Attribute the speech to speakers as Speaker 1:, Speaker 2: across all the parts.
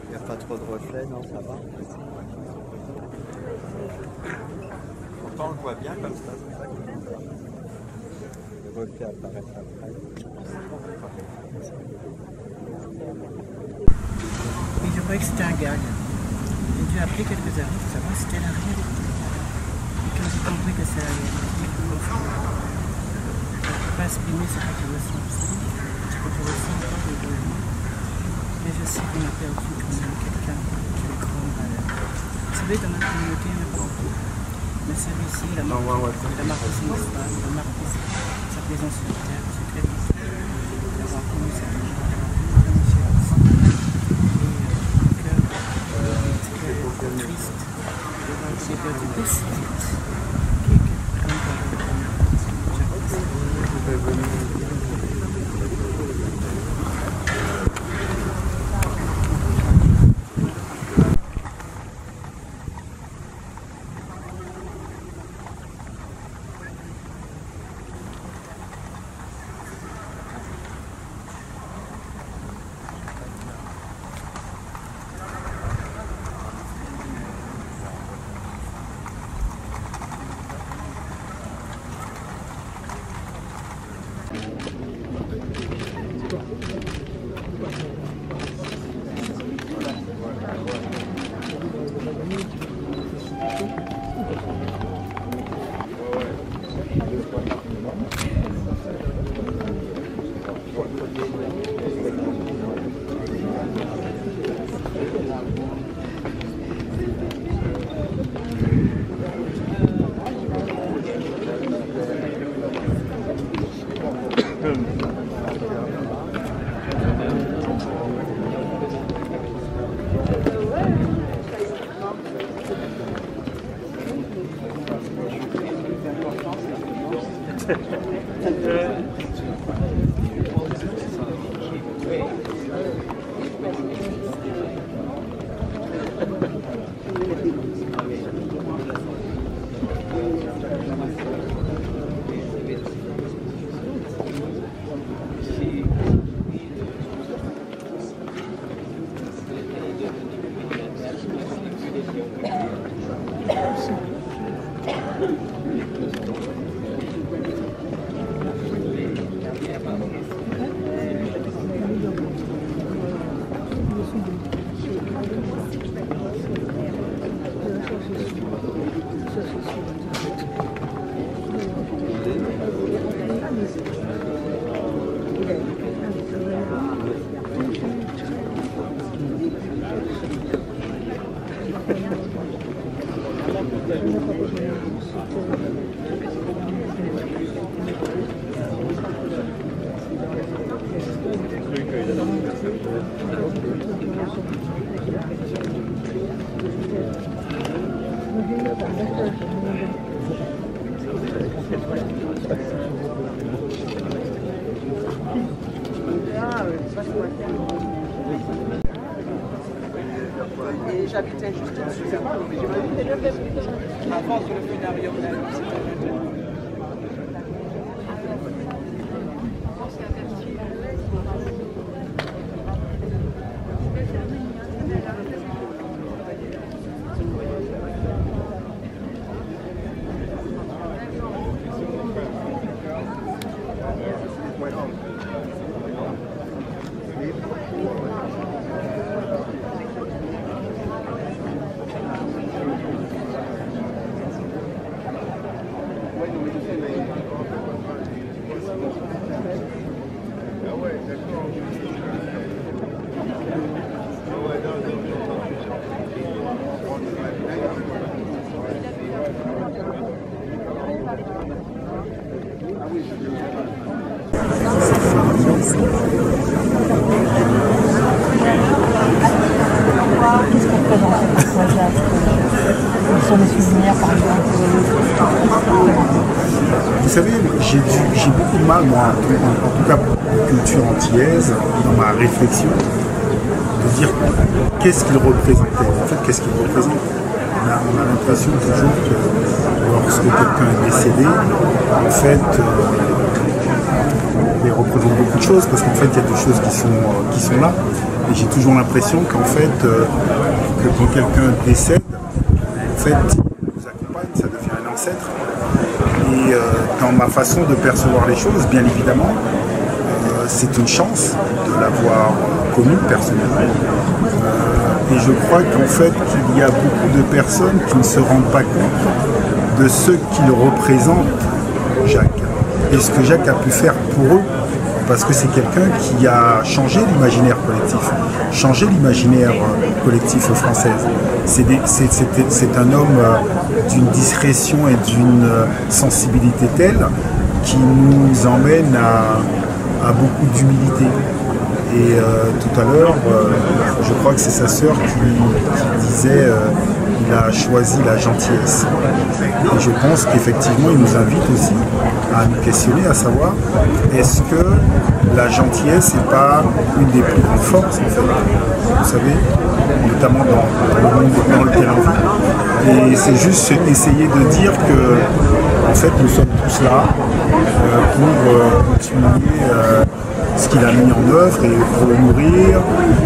Speaker 1: Il n'y a pas trop de reflets, non, ça va. Pourtant, on le voit bien comme ça, c'est ça. Les reflets apparaissent après.
Speaker 2: Et je croyais que c'était un gag. J'ai dû appeler quelques amis pour savoir si c'était la réalité. Et quand j'ai compris que c'est la réalité, je ne peux pas exprimer ce que je ressens. Ce que je ressens pas de douleur. Mais je sais qu'on a perdu quand même quelqu'un qui est grand malheur. Vous savez, dans notre communauté, il y en a beaucoup. Mais celui-ci, il a marqué son histoire, il a marqué sa présence sur terre. C'est très difficile d'avoir connu cette chose. Triste, j'ai perdu aussi vite. j'habitais juste au-dessus. Avant que le funarium n'arrive.
Speaker 3: Qu'est-ce qu'on présente cette fois-là? Quels sont les souvenirs, par exemple?
Speaker 4: Vous savez, j'ai beaucoup de mal, moi, en tout cas pour la culture antillaise, dans ma réflexion, de dire qu'est-ce qu'il représentait. En fait, qu'est-ce qu'il représente? On a l'impression toujours que lorsque quelqu'un est décédé, en fait, il représente beaucoup de choses, parce qu'en fait, il y a des choses qui sont là. Et j'ai toujours l'impression qu'en fait, que quand quelqu'un décède, en fait, il nous accompagne, ça devient un ancêtre. Et dans ma façon de percevoir les choses, bien évidemment, c'est une chance de l'avoir connu personnellement. Et je crois qu'en fait, qu'il y a beaucoup de personnes qui ne se rendent pas compte de ce qu'il représente, Jacques. Et ce que Jacques a pu faire pour eux. Parce que c'est quelqu'un qui a changé l'imaginaire collectif française. C'est un homme d'une discrétion et d'une sensibilité telle qui nous emmène à beaucoup d'humilité. Et tout à l'heure, je crois que c'est sa sœur qui disait qu'il a choisi la gentillesse. Et je pense qu'effectivement, il nous invite aussi à nous questionner, à savoir, est-ce que la gentillesse n'est pas une des plus grandes forces, en fait, vous savez, notamment dans le monde dans lequel on vit. Et c'est juste essayer de dire que, en fait, nous sommes tous là pour continuer ce qu'il a mis en œuvre et pour le nourrir,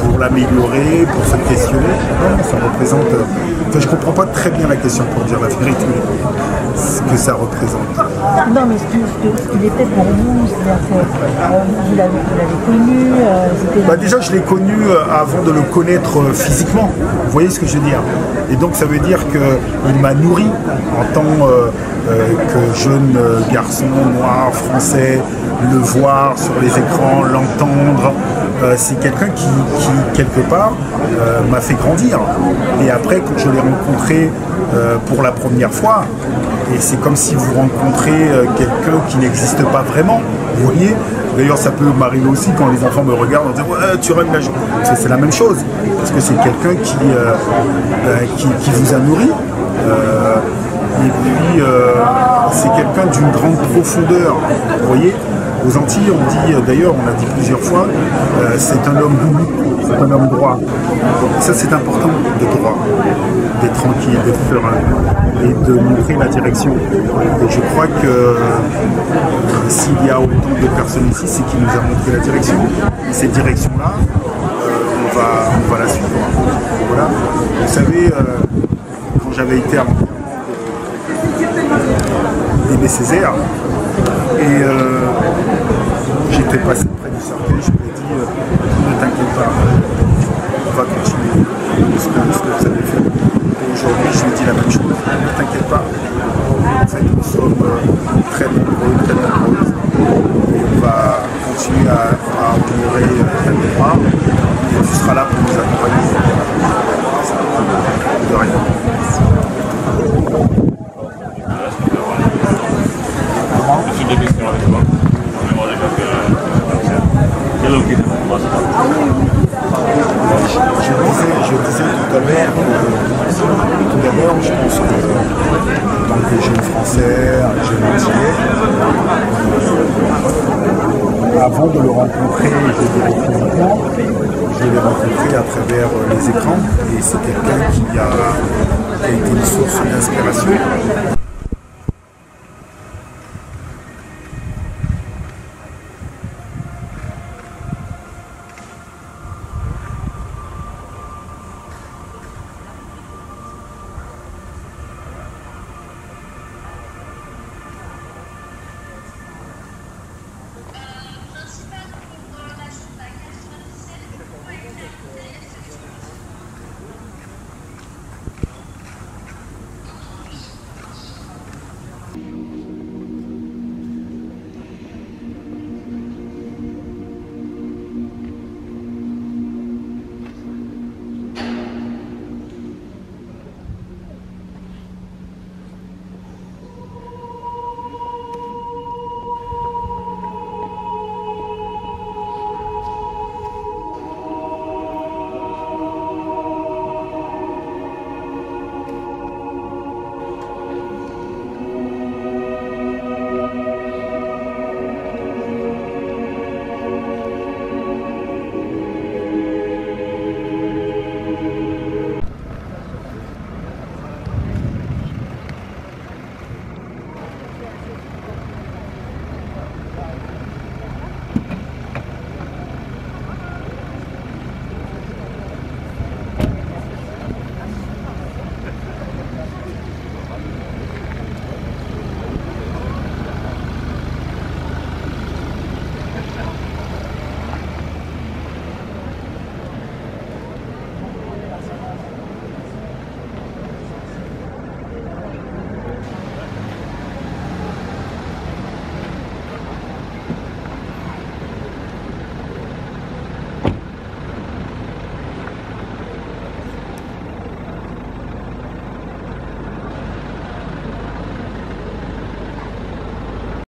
Speaker 4: pour l'améliorer, pour se questionner. Non, ça représente... Enfin, je ne comprends pas très bien la question pour dire la vérité, ce que ça représente.
Speaker 3: Non, mais ce qu'il était pour vous, c'est-à-dire que vous l'avez connu
Speaker 4: déjà, je l'ai connu avant de le connaître physiquement. Vous voyez ce que je veux dire? Et donc, ça veut dire qu'il m'a nourri en tant que jeune garçon noir, français, le voir sur les écrans, l'entendre. C'est quelqu'un qui, quelque part, m'a fait grandir. Et après, quand je l'ai rencontré pour la première fois, et c'est comme si vous rencontrez quelqu'un qui n'existe pas vraiment, vous voyez. D'ailleurs, ça peut m'arriver aussi quand les enfants me regardent en disant ouais, tu rêves la journée. C'est la même chose, parce que c'est quelqu'un qui vous a nourri. Et puis, c'est quelqu'un d'une grande profondeur, vous voyez. Aux Antilles, on dit, d'ailleurs, on l'a dit plusieurs fois, c'est un homme doux, c'est un homme droit. Ça, c'est important d'être droit, d'être tranquille, d'être serein et de montrer la direction. Et je crois que s'il y a autant de personnes ici, c'est qu'il nous a montré la direction. Et cette direction-là, on va la suivre. Voilà. Vous savez, quand j'avais été à l'enterrement d'Aimé Césaire, et j'étais passé près du cercueil, je lui ai dit ne t'inquiète pas, on va continuer ce que vous avez fait. Et aujourd'hui, je lui ai dit la même chose, ne t'inquiète pas, en fait, nous sommes très nombreux, et on va continuer à honorer ta mémoire, et tu seras là pour nous accompagner. De rien. Je disais tout à l'heure, je pense que en tant que jeune français, un jeune antillais, avant de le rencontrer, je dirais physiquement, je l'ai rencontré à travers les écrans et c'est quelqu'un qui a été une source d'inspiration.